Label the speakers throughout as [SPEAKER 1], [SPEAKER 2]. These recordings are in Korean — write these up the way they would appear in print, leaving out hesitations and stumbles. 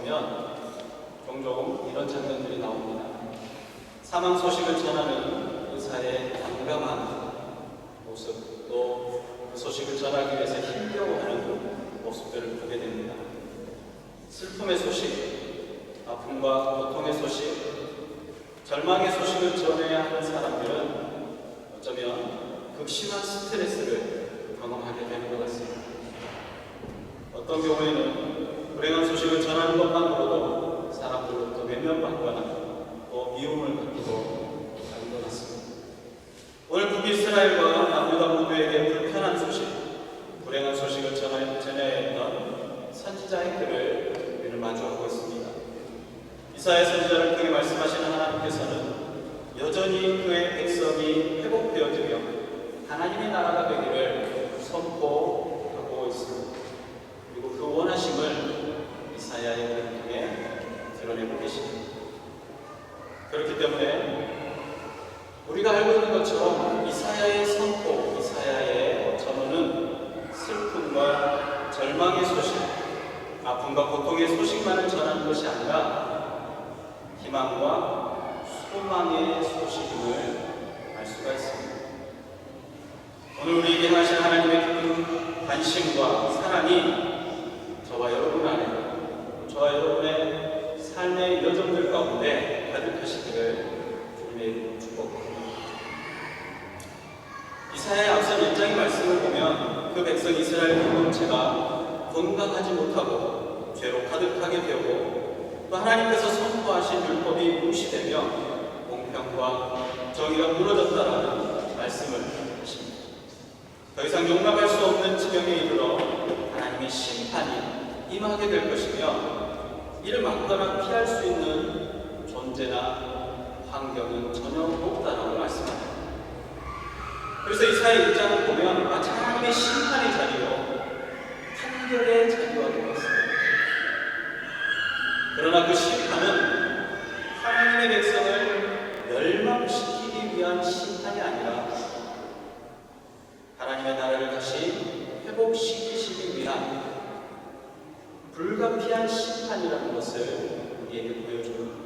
[SPEAKER 1] 보면 종종 이런 장면들이 나옵니다. 사망 소식을 전하는 의사의 난감한 모습, 또 그 소식을 전하기 위해서 힘겨워하는 모습들을 보게 됩니다. 슬픔의 소식, 아픔과 고통의 소식, 절망의 소식을 전해야 하는 사람들은 어쩌면 극심한 스트레스를 경험하게 되는 것 같습니다. 어떤 경우에는 불행한 소식을 전하는 것만으로도 사람들로부터 외면받거나 또 미움을 받기도 하는 것 같습니다. 오늘 북이스라엘과 남유다 모두에게 불편한 소식, 불행한 소식을 전해야 했던 선지자의 글을 우리는 마주하고 있습니다. 이사야 선지자를 통해 말씀하시는 하나님께서는 여전히 그의 백성이 회복되어지며 하나님의 나라가 되기를 선포하고 있습니다. 그리고 그 원하심을 이사야의 글을 통해 드러내고 계십니다. 그렇기 때문에 우리가 알고 있는 것처럼 이사야의 선포, 이사야의 전언은 슬픔과 절망의 소식, 아픔과 고통의 소식만을 전하는 것이 아니라 희망과 소망의 소식임을 알 수가 있습니다. 오늘 우리에게 하신 하나님의 큰 관심과 사랑이 저와 여러분 안에, 저와 여러분의 삶의 여정들 가운데 가득하시기를 주님의 축복합니다. 이사야의 앞선 1장의 말씀을 보면 그 백성 이스라엘 공동체가 건강하지 못하고 죄로 가득하게 되고 또 하나님께서 선포하신 율법이 무시되며 공평과 정의가 무너졌다라는 말씀을 하십니다. 더 이상 용납할 수 없는 지경에 이르러 하나님의 심판이 임하게 될 것이며 이를 막거나 피할 수 있는 존재나 환경은 전혀 없다라고 말씀합니다. 그래서 이사야 1장을 보면 마치 하나님의 심판의 자리요, 판결의 자리와 되었습니다. 그러나 그 심판은 하나님의 백성을 멸망시키기 위한 심판이 아니라 하나님의 나라를 다시 회복시키시기 위한 불가피한 심판이라는 것을 우리에게 보여줍니다.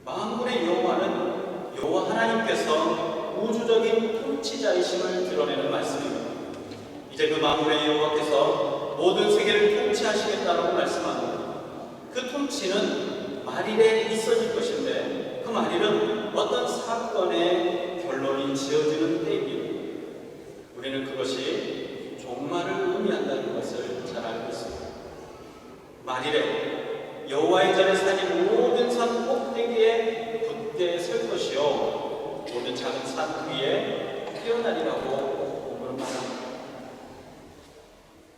[SPEAKER 1] 만군의 여호와는 여호와 하나님께서 우주적인 통치자이심을 드러내는 말씀입니다. 이제 그 만군의 여호와께서 모든 세계를 통치하시겠다라고 말씀합니다. 그 통치는 말일에 있어질 것인데 그 말일은 어떤 사건의 결론이 지어지는 때입니다. 우리는 그것이 종말을 의미한다는 것을 잘 알고 있습니다. 말일에 여호와의 전에 사진 모든 산 꼭대기에 굳게 설 것이요 모든 작은 산 위에 태어나리라고 본문은 말합니다.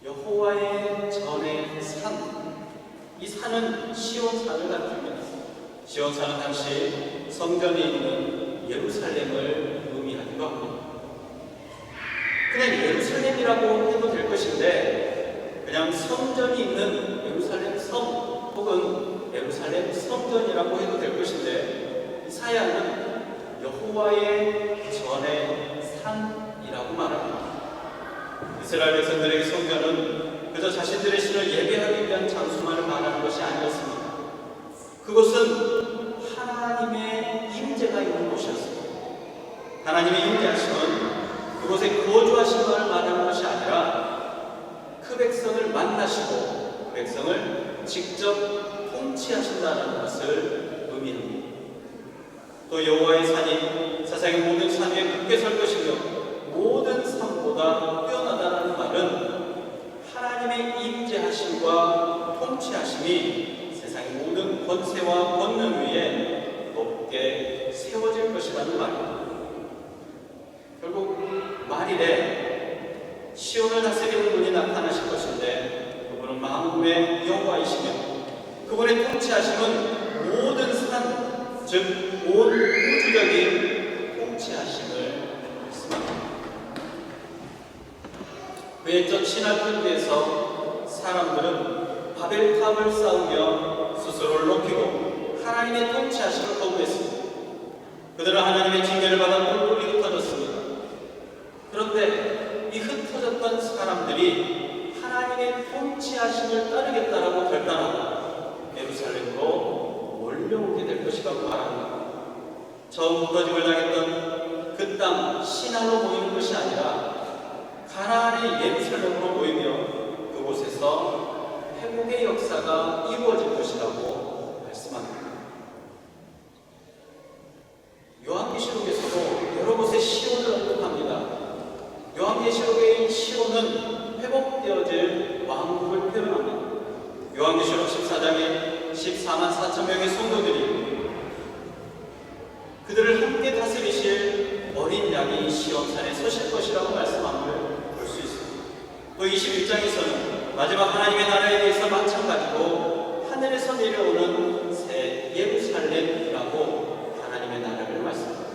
[SPEAKER 1] 여호와의 전의 산, 이 산은 시온산을 가리킵니다. 시온산은 당시 성전이 있는 예루살렘을 의미하기도 합니다. 그냥 예루살렘이라고 해도 될 것인데 그냥 성전이 있는 예루살렘 성 혹은 예루살렘 성전이라고 해도 될 것인데 이사야는 여호와의 전의 산이라고 말합니다. 이스라엘 백성들에게 성전은 그저 자신들의 신을 예배하기 위한 장소만을 말하는 것이 아니었습니다. 그것은 하나님의 임재가 있는 곳이었습니다. 하나님의 임재하심은 그곳에 거주하신 것을 말하는 것이 아니라 그 백성을 만나시고 그 백성을 직접 통치하신다는 것을 의미합니다. 또 여호와의 산이 세상의 모든 산 위에 굳게 설 것이며 모든 산보다 뛰어나다는 말은 하나님의 임재하심과 통치하심이 세상의 모든 권세와 권능 위에 높게 세워질 것이라는 말입니다. 결국 말일에 시온을 다스리는 분이 나타나실 것인데 그분은 만군의 여호와이시며 그분의 통치하심은 모든 산, 즉 온 우주적인 통치하심을 말씀합니다. 외적 신화를 위해서 사람들은 바벨탑을 쌓으며 스스로를 높이고 하나님의 통치하심을 거부했습니다. 그들은 하나님의 징계를 받아 똘똘이 흩어졌습니다. 그런데 이 흩어졌던 사람들이 하나님의 통치하심을 따르겠다라고 결단하고 몰려오게 될 것이라고 말합니다. 처음 부거짐을 당했던 그 땅 시나로 모이는 것이 아니라 가나안의 예루살렘으로 모이며 그곳에서 회복의 역사가 이루어질 것이라고 말씀합니다. 요한계시록에서도 여러 곳에 시온을 언급합니다. 요한계시록의 시온은 회복되어질 왕국을 표현합니다. 요한계시록 14장에 14만 4천 명의 성도들이 그들을 함께 다스리실 어린 양이 시온산에 서실 것이라고 말씀함을 볼 수 있습니다. 또 21장에서는 마지막 하나님의 나라에 대해서 마찬가지로 하늘에서 내려오는 새 예루살렘이라고 하나님의 나라를 말씀합니다.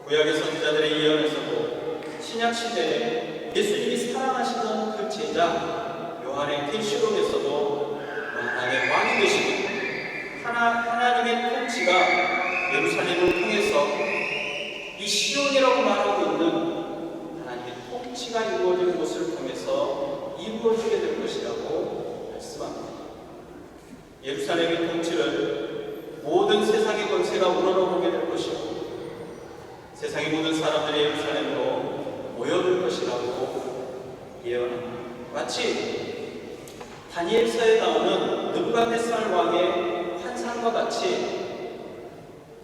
[SPEAKER 1] 구약의 선지자들의 예언에서도 신약 시대에 예수님이 사랑하시던 그 제자 요한의 계시록에서도 만왕의 왕이 되시고 하나님의 통치가 예루살렘을 통해서 이 시온이라고 말하고 있는 하나님의 통치가 이루어지는 곳을 통해서 이루어지게 될 것이라고 말씀합니다. 예루살렘의 통치를 모든 세상의 권세가 우러러보게 될 것이고 세상의 모든 사람들이 예루살렘으로 모여들 것이라고 예언합니다. 마치 다니엘서에 나오는 느부갓네살 왕의 환상과 같이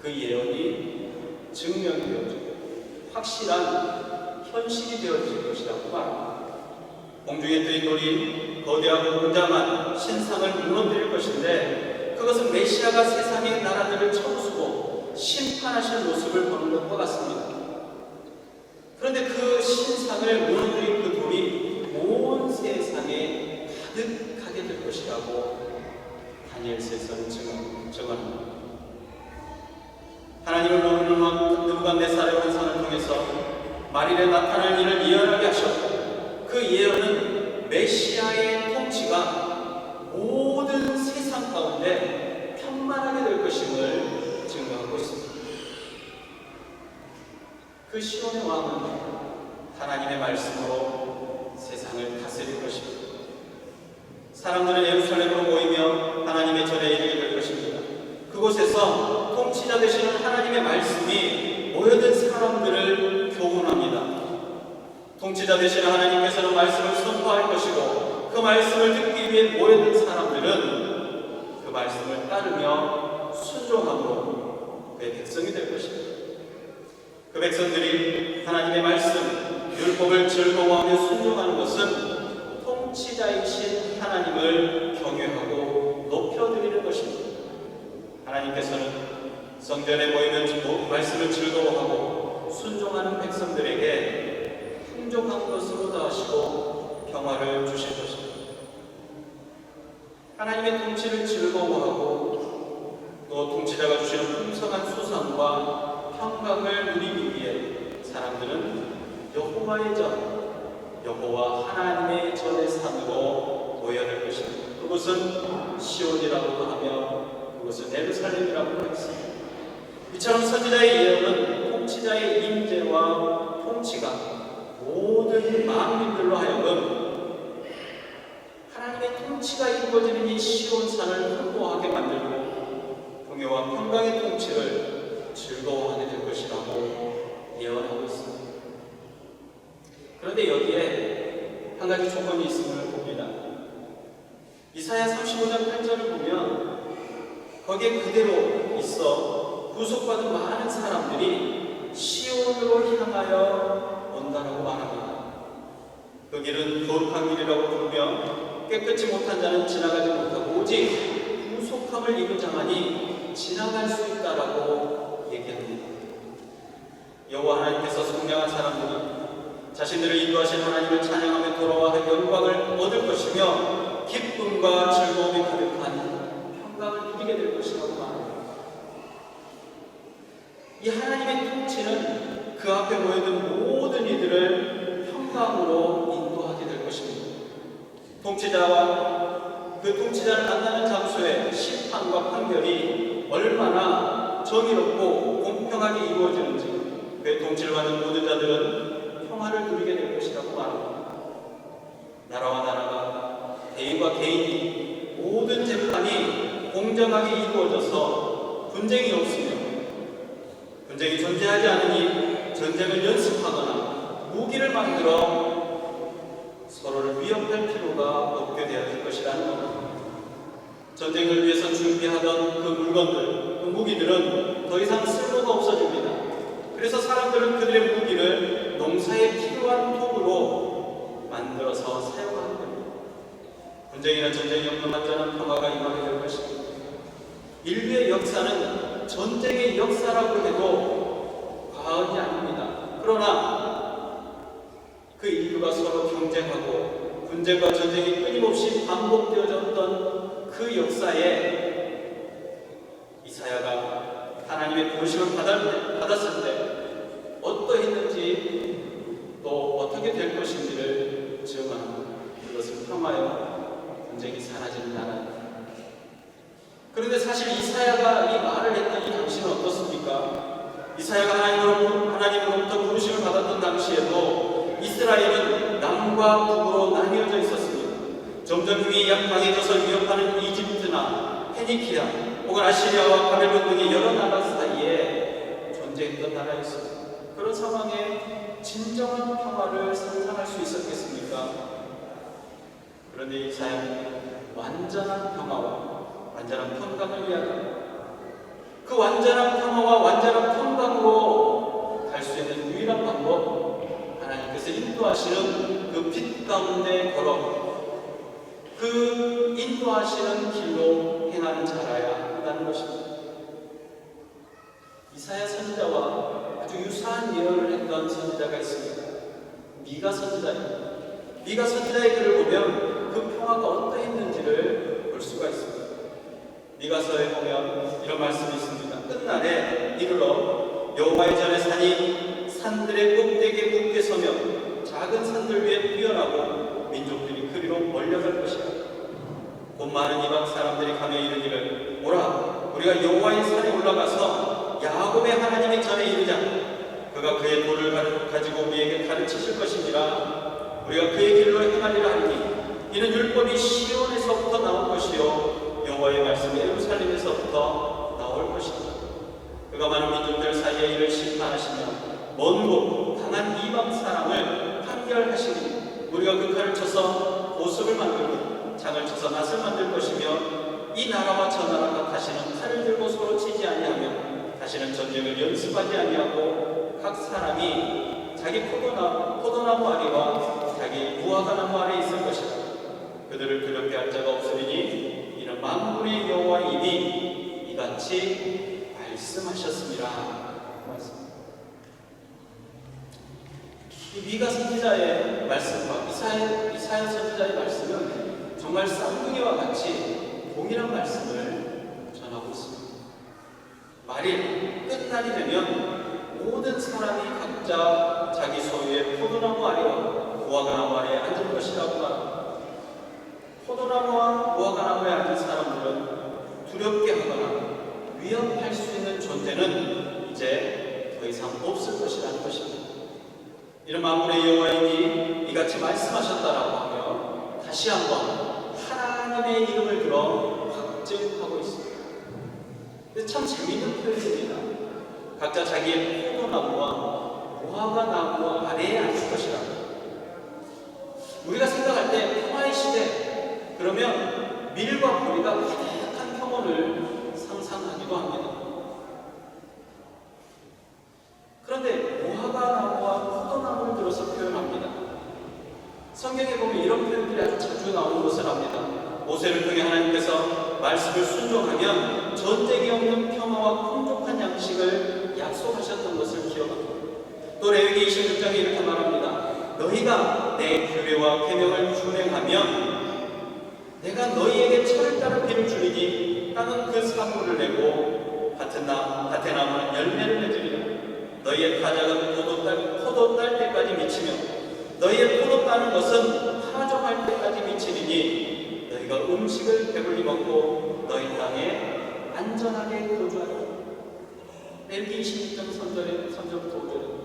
[SPEAKER 1] 그 예언이 증명이 되어지고 확실한 현실이 되어질 것이라고 말합니다. 공중에 뜨인 돌이 거대하고 웅장한 신상을 무너뜨릴 것인데 그것은 메시아가 세상의 나라들을 쳐부수고 심판하실 모습을 보는 것과 같습니다. 그런데 그 신상을 무너뜨린 그 돌이 온 세상에 가득하게 될 것이라고 다니엘서에서는 증언합니다. 하나님을 모르는 왕 느부갓네살의 환상을 통해서 만일에 나타날 일을 예언하게 하셨고 그 예언은 메시아의 통치가 모든 세상 가운데 편만하게 될 것임을 증거하고 있습니다. 그 시온의 왕은 하나님의 말씀으로 세상을 다스릴 것입니다. 사람들은 예루살렘으로 모이며 하나님의 절에 이르게 될 것입니다. 그곳에서 통치자 되시는 하나님의 말씀이 모여든 사람들을 교훈합니다. 통치자 되시는 하나님께서는 말씀을 선포할 것이고 그 말씀을 듣기 위해 모여든 사람들은 그 말씀을 따르며 순종함으로 그의 백성이 될 것입니다. 그 백성들이 하나님의 말씀, 율법을 즐거워하며 순종하는 것은 통치자이신 하나님을 경외하고 높여드리는 것입니다. 하나님께서는 성전에 모이면 말씀을 즐거워하고 순종하는 백성들에게 풍족한 것으로 다하시고 평화를 주실 것입니다. 하나님의 통치를 즐거워하고 또 통치자가 주시는 풍성한 수상과 평강을 누리기 위해 사람들은 여호와의 전, 여호와 하나님의 전의 산으로 모여들 것입니다. 그것은 시온이라고도 하며 그것은 예루살렘이라고 했습니다. 이처럼 선지자의 예언은 통치자의 임재와 통치가 모든 만민들로 하여금 하나님의 통치가 이루어지는 이 시온산을 흥보하게 만들고 풍요와 평강의 통치를 즐거워하게 될 것이라고 예언하고 있습니다. 그런데 여기에 한 가지 조건이 있음을 봅니다. 이사야 35장 8절을 보면 거기에 그대로 있어 구속받은 많은 사람들이 시온으로 향하여 온다라고 말합니다. 그 길은 거룩한 길이라고 부르며 깨끗이 못한 자는 지나가지 못하고 오직 구속함을 입은 자만이 지나갈 수 있다라고 얘기합니다. 여호와 하나님께서 선량한 사람들이 자신들을 인도하신 하나님을 찬양하며 돌아와 영광을 얻을 것이며 기쁨과 즐거움이 가득한 평강을 누리게 될 것이라고 말합니다. 이 하나님의 통치는 그 앞에 모여든 모든 이들을 평강으로 인도하게 될 것입니다. 통치자와 그 통치자를 만나는 장소의 심판과 판결이 얼마나 정의롭고 공평하게 이루어지는지 그의 통치를 받는 모든 자들은 평화를 누리게 될 것이라고 말합니다. 나라와 나라가 개인과 개인이 모든 재판이 공정하게 이루어져서 분쟁이 없으며 분쟁이 존재하지 않으니 전쟁을 연습하거나 무기를 만들어 서로를 위협할 필요가 없게 되어질 것이라는 겁니다. 전쟁을 위해서 준비하던 그 물건들, 그 무기들은 더 이상 쓸모가 없어집니다. 그래서 사람들은 그들의 무기를 농사에 필요한 도구로 만들어서 사용하는 겁니다. 분쟁이나 전쟁이 없는 완전한 평화가 임하게 될 것입니다. 인류의 역사는 전쟁의 역사라고 해도 과언이 아닙니다. 그러나 그 인류가 서로 경쟁하고 분쟁과 전쟁이 끊임없이 반복되어졌던 그 역사에 이사야가 하나님의 부르심을 받았을 때 어떠했는지 또 어떻게 될 것인지를 증언합니다. 그것은 평화요 분쟁이 사라지는 나라입니다. 그런데 사실 이사야가 이 말을 했던 이 당시는 어떻습니까? 이사야가 하나님으로부터 부르심을 받았던 당시에도 이스라엘은 남과 북으로 나뉘어져 있었습니다. 점점 힘이 약강해져서 위협하는 이집트나 페니키아 혹은 아시리아와 바벨론 등의 여러 나라 사이에 존재했던 나라였습니다. 그런 상황에 진정한 평화를 상상할 수 있었겠습니까? 그런데 이사야는 완전한 평화와 완전한 평강을 이야기합니다. 그 완전한 평화와 완전한 평강으로 갈 수 있는 유일한 방법, 하나님께서 인도하시는 그 빛 가운데 걸어 그 인도하시는 길로 행하는 자라야 한다는 것입니다. 이사야 선지자와 아주 유사한 예언을 했던 선지자가 있습니다. 미가 선지자입니다. 미가 선지자의 글을 보면 그 평화가 어떠했는지를 볼 수가 있습니다. 미가서에 보면 이런 말씀이 있습니다. 끝날에 이르러 여호와의 전에 산이 산들의 꼭대기에 굳게 서며 작은 산들 위에 뛰어나고 민족들이 그리로 몰려갈 것이라. 곧 많은 이방 사람들이 가며 이르기를 오라 우리가 여호와의 산에 올라가서 야곱의 하나님의 전에 이르자. 그가 그의 도를 가지고 우리에게 가르치실 것이니라. 우리가 그의 길로 행하리라 하리니 이는 율법이 시온에서부터 나올 것이요 여호와의 말씀이 예루살렘에서부터 나올 것이다. 그가 많은 민족들 사이에 이를 심판하시며 먼 곳 강한 이방 사람을 판결하시니 우리가 그 칼을 쳐서 보습을 만들고 장을 쳐서 낫을 만들 것이며 이 나라와 저 나라가 다시는 칼을 들고 서로 치지 아니하며 다시는 전쟁을 연습하지 아니하고 각 사람이 자기 포도나무 아래와 자기 무화과나무 아래에 있을 것이다. 그들을 두렵게 할 자가 없으리니 이는 만군의 여호와이니 이같이 말씀하셨습니다. 이 미가 선지자의 말씀과 이사야 선지자의 말씀은 정말 쌍둥이와 같이 동일한 말씀을 전하고 있습니다. 만일 끝날이 되면 모든 사람이 각자 자기 소유의 포도나무 아래와 무화과나무 아래에 앉을 것이라고 말합니다. 포도나무와 무화과나무에 앉은 사람들은 두렵게 하거나 위협할 수 있는 존재는 이제 더 이상 없을 것이라는 것입니다. 이런 만군의 여호와이니 이같이 말씀하셨다라고 하며 다시 한번 하나님의 이름을 들어 확증하고 있습니다. 참 재미있는 표현입니다. 각자 자기의 포도나무와 무화과나무 아래에 앉을 것이라고. 우리가 생각할 때 평화의 시대 그러면 밀과 뿌리가 가득한 평온을 상상하기도 합니다. 그런데 무화과나무와 포도나무를 들어서 표현합니다. 성경에 보면 이런 표현들이 아주 자주 나오는 것을 압니다. 모세를 통해 하나님께서 말씀을 순종하면 전쟁이 없는 평화와 풍족한 양식을 약속하셨던 것을 기억합니다. 또 레위기 26장에 이렇게 말합니다. 너희가 내 규례와 계명을 준행하면 내가 너희에게 철다른 비를 주리니 땅은 그 사물을 내고 밭에 나무는 열매를 맺으리라. 너희의 타작은 포도 딸 때까지 미치며 너희의 포도 따는 것은 파종할 때까지 미치리니 너희가 음식을 배불리 먹고 너희 땅에 안전하게 거주하리라. 레위기 26장 3절부터 5절입니다.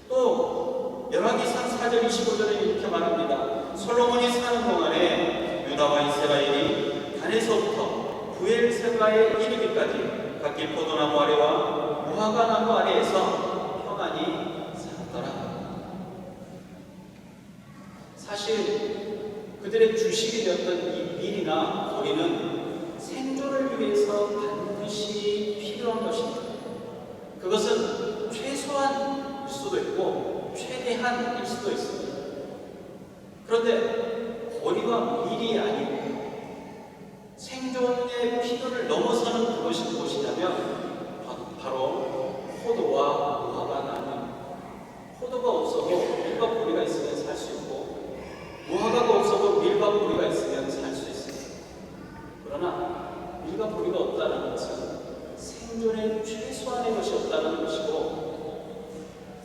[SPEAKER 1] 또 열왕기상 4절 25절에 이렇게 말합니다. 솔로몬이 사는 동안에 유다와 이스라엘이 단에서부터 부엘세바에 이르기까지 갓길 포도나무 아래와 무화과 나무 아래에서 평안히 살았더라. 사실 그들의 주식이 되었던 이 밀이나 보리는 생존을 위해서 반드시 필요한 것입니다. 그것은 최소한일 수도 있고 최대한일 수도 있습니다. 그런데 보리와 밀이 아니고 생존의 필요를 넘어서는 그것이 무엇이냐면 바로 포도와 무화과 나무. 포도가 없어도 밀과 보리가 있으면 살 수 있고 무화과가 없어도 밀과 보리가 있으면 살 수 있습니다. 그러나 밀과 보리가 없다는 것은 생존의 최소한의 것이 없다는 것이고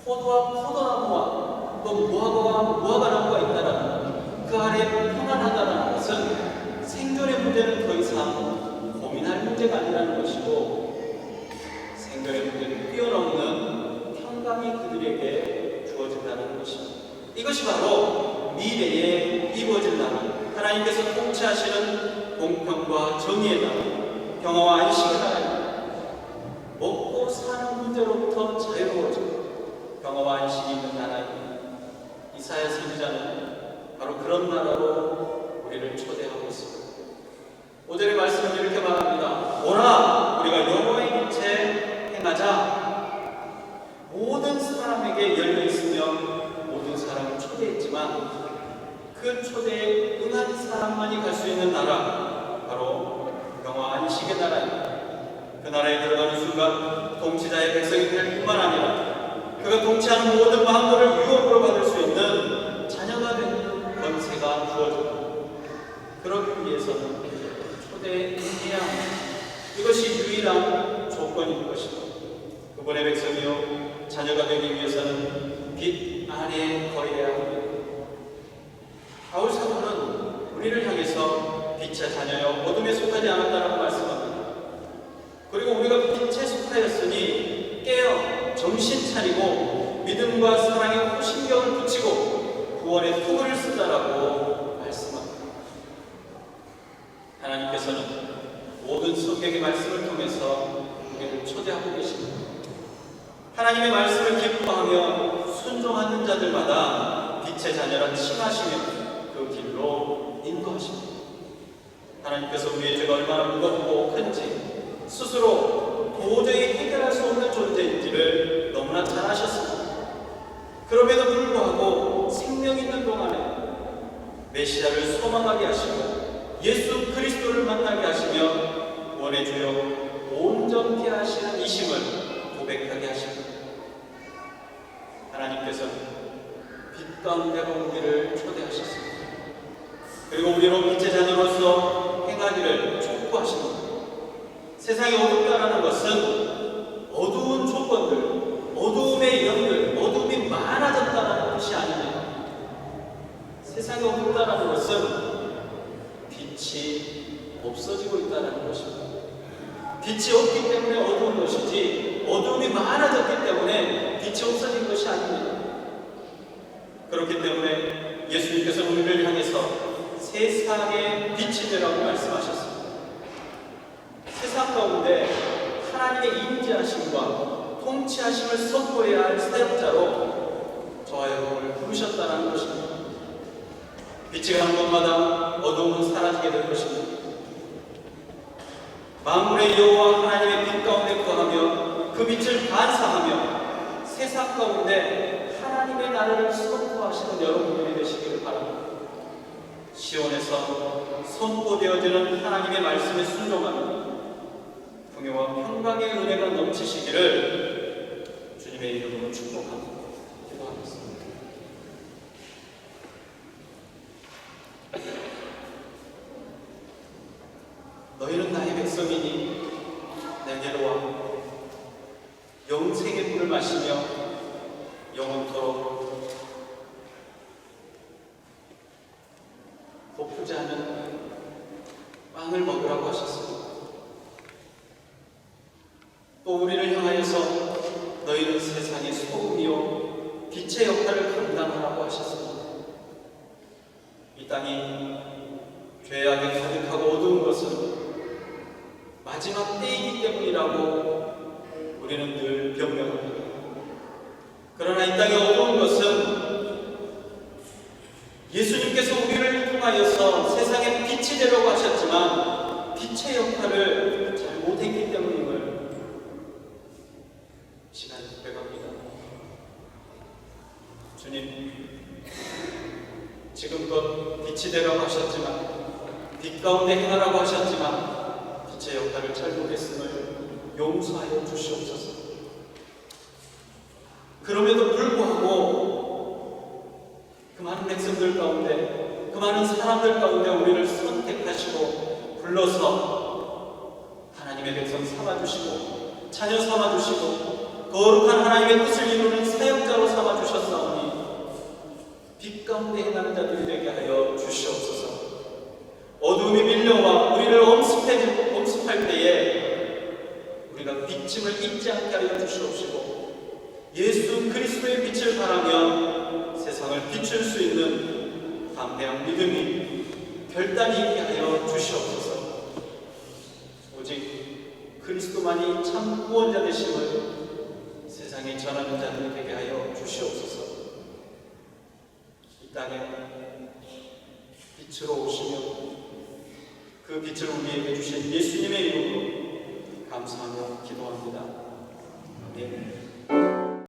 [SPEAKER 1] 포도와 포도나무와 또 무화과와 무화과나무가 있다는 그 아래 평안하다는 것은 생존의 문제는 더 이상 고민할 문제가 아니라는 것이고 생존의 문제를 뛰어넘는 평강이 그들에게 주어진다는 것입니다. 이것이 바로 미래에 이루어질 나라, 하나님께서 통치하시는 공평과 정의의 나라, 평화와 안식의 나라입니다. 먹고 사는 문제로부터 자유로워지고 평화와 안식이 있는 나라입니다. 이사야 선지자는 바로 그런 나라로 우리를 초대하고 있습니다. 5절의 말씀은 이렇게 말합니다. 오라 우리가 여호와의 빛에 행하자. 모든 사람에게 열려있으며 모든 사람을 초대했지만 그 초대에 응한 사람만이 갈 수 있는 나라, 바로 평화 안식의 나라입니다. 그 나라에 들어가는 순간 통치자의 백성이 될 뿐만 아니라 그가 통치하는 모든 만물을 유업으로 받을 수 있는 자녀가 되는 권세가 주어집니다. 그러기 위해서는 초대해야 합니다. 이것이 유일한 조건인 것입니다. 그분의 백성이요 자녀가 되기 위해서는 빛 안에 거해야 합니다. 바울 사도는 우리를 향해서 빛의 자녀여 어둠에 속하지 않았다라고 말씀합니다. 그리고 우리가 빛에 속하였으니 깨어 정신 차리고 믿음과 사랑에 호신경을 붙이고 구원의 투구를 쓰자라고 말씀합니다. 하나님께서는 모든 성경의 말씀을 통해서 우리를 초대하고 계십니다. 하나님의 말씀을 기뻐하며 순종하는 자들마다 빛의 자녀라 칭하시며 그 길로 인도하십니다. 하나님께서 우리의 죄가 얼마나 무겁고 큰지 스스로 도저히 해결할 수 없는 존재인지를 너무나 잘 아셨습니다. 그럼에도 불구하고 생명 있는 동안에 메시아를 소망하게 하시고 예수 그리스도를 만나게 하시며 구원의 주여 온전케 하시는 이심을 고백하게 하십니다. 하나님께서는 빛 가운데로 우리를 초대하셨습니다. 그리고 우리로 빛의 자녀로서 행하기를 촉구하십니다. 세상이 어둡다라는 것은 어두운 조건들, 어두움의 영들, 어둠이 많아졌다는 뜻이 아닙니다. 세상이 어둡다라는 것은 빛이 없어지고 있다는 것입니다. 빛이 없기 때문에 어두운 것이지 어둠이 많아졌기 때문에 빛이 없어진 것이 아닙니다. 그렇기 때문에 예수님께서 우리를 향해서 세상의 빛이 되라고 말씀하셨습니다. 세상 가운데 하나님의 임재하심과 통치하심을 선포해야 할 사역자로 저와 여러분을 부르셨다는 것입니다. 빛이 가는 곳마다 어두움은 사라지게 될 것입니다. 만물의 여호와 하나님의 빛 가운데 거하며 그 빛을 반사하며 세상 가운데 하나님의 나라를 선포하시는 여러분들이 되시기를 바랍니다. 시온에서 선포되어지는 하나님의 말씀에 순종하며 풍요와 평강의 은혜가 넘치시기를 주님의 이름으로 축복하고 기도하겠습니다. 너희는 나의 백성이니 내게로 와 영생의 물을 마시며 영원토록 고프지 않은 빵을 먹으라고 하셨습니다. 또 우리를 향하여서 너희는 세상의 소금이요 빛의 역할을 감당하라고 하셨습니다. 이 땅이 죄악에 가득하고 어두운 것은 마지막 때이기 때문이라고 우리는 늘 변명합니다. 그러나 이 땅에 어두운 것은 예수님께서 우리를 통하여서 세상에 빛이 되려고 하셨지만 빛의 역할을 잘 못했기 때문임을 시간에 고백합니다. 주님, 지금껏 빛이 되라고 하셨지만, 빛 가운데 행하라고 하셨지만 빛의 역할을 잘 못했음을 용서하여 주시옵소서. 그럼에도 불구하고 그 많은 백성들 가운데, 그 많은 사람들 가운데 우리를 선택하시고 불러서 하나님의 백성 삼아주시고 자녀 삼아주시고 거룩한 하나님의 뜻을 이루는 사역자로 삼아주셨사오니 빛 가운데 행하는 자들이 되게 하여 주시옵소서. 어두움이 밀려와 우리를 엄습할 때에 우리가 비침을 잊지 않게 하여 주시옵시고, 예수 그리스도의 빛을 바라며 세상을 비출 수 있는 담대한 믿음이 결단이 있게 하여 주시옵소서. 오직 그리스도만이 참 구원자 되심을 세상에 전하는 자들이 되게 하여 주시옵소서. 이 땅에 빛으로 오시며 그 빛을 우리에게 주신 예수님의 이름으로 감사하며 기도합니다. 아멘.